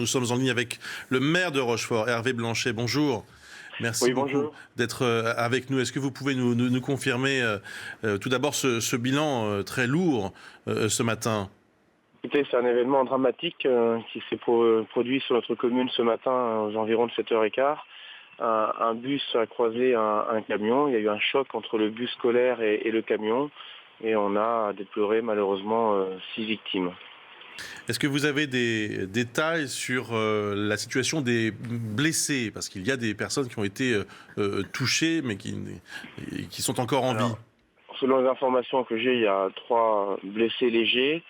Nous sommes en ligne avec le maire de Rochefort, Hervé Blanchet. Bonjour. Merci Oui, beaucoup bonjour. d'être avec nous. Est-ce que vous pouvez nous confirmer tout d'abord ce bilan très lourd ce matin? Écoutez, c'est un événement dramatique qui s'est produit sur notre commune ce matin aux environs de 7h15. Un bus a croisé un camion. Il y a eu un choc entre le bus scolaire et le camion. Et on a déploré malheureusement 6 victimes. Est-ce que vous avez des détails sur la situation des blessés? Parce qu'il y a des personnes qui ont été touchées, mais qui sont encore en vie. Alors, selon les informations que j'ai, il y a 3 blessés légers.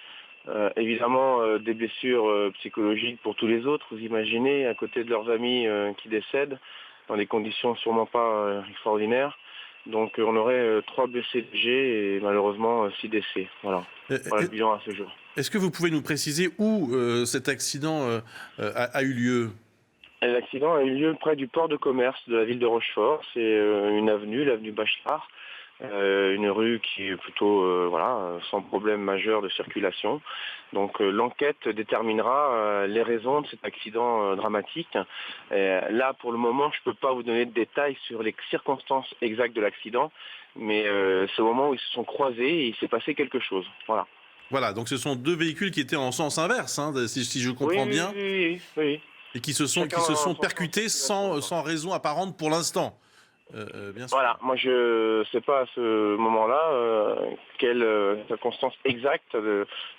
Évidemment, des blessures psychologiques pour tous les autres. Vous imaginez, à côté de leurs amis qui décèdent, dans des conditions sûrement pas extraordinaires. Donc on aurait 3 blessés légers et malheureusement 6 décès. Voilà. Euh, Voilà le bilan à ce jour. Est-ce que vous pouvez nous préciser où cet accident a eu lieu? L'accident a eu lieu près du port de commerce de la ville de Rochefort. C'est une avenue, l'avenue Bachelard. Une rue qui est plutôt sans problème majeur de circulation. Donc l'enquête déterminera les raisons de cet accident dramatique. Là, pour le moment, je ne peux pas vous donner de détails sur les circonstances exactes de l'accident, mais c'est au moment où ils se sont croisés et il s'est passé quelque chose. Voilà. Voilà, donc ce sont deux véhicules qui étaient en sens inverse, hein, si je Oui, comprends oui, bien, oui, oui, oui. et Chacun qui se dans sont son sens de percutés circulation. sans raison apparente pour l'instant, bien sûr. Voilà, moi je sais pas à ce moment-là quelle circonstance exacte,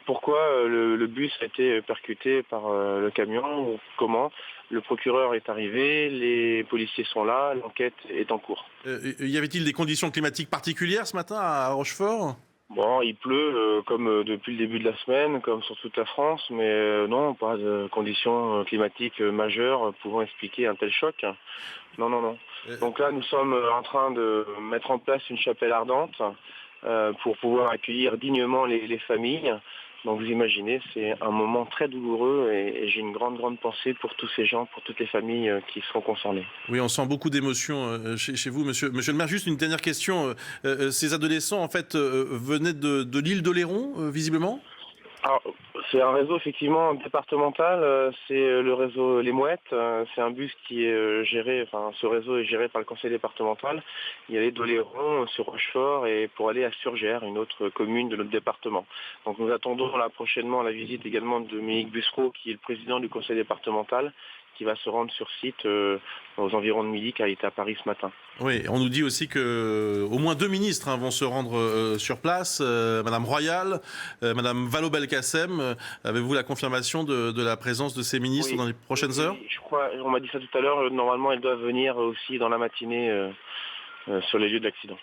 pourquoi le bus a été percuté par le camion, ou comment. Le procureur est arrivé, les policiers sont là, l'enquête est en cours. Y avait-il des conditions climatiques particulières ce matin à Rochefort? Bon, il pleut comme depuis le début de la semaine, comme sur toute la France, mais non, pas de conditions climatiques majeures pouvant expliquer un tel choc. Non, non, non. Euh, Donc là, nous sommes en train de mettre en place une chapelle ardente pour pouvoir accueillir dignement les familles. Donc vous imaginez, c'est un moment très douloureux et j'ai une grande, grande pensée pour tous ces gens, pour toutes les familles qui seront concernées. oui, on sent beaucoup d'émotions chez vous, monsieur le maire. Juste une dernière question. Ces adolescents, en fait, venaient de l'île d'Oléron, visiblement? Alors, c'est un réseau effectivement départemental, c'est le réseau Les Mouettes, c'est un bus qui est géré, enfin ce réseau est géré par le conseil départemental. Il y allait d'Oléron sur Rochefort et pour aller à Surgères, une autre commune de notre département. Donc nous attendons là prochainement la visite également de Dominique Bussereau, qui est le président du conseil départemental, qui va se rendre sur site aux environs de midi, car il était à Paris ce matin. Oui, on nous dit aussi que au moins deux ministres vont se rendre sur place. Madame Royal, Madame Vallaud-Belkacem. Avez-vous la confirmation de la présence de ces ministres Oui, dans les oui, prochaines heures? oui, je crois, on m'a dit ça tout à l'heure, normalement elles doivent venir aussi dans la matinée sur les lieux de l'accident.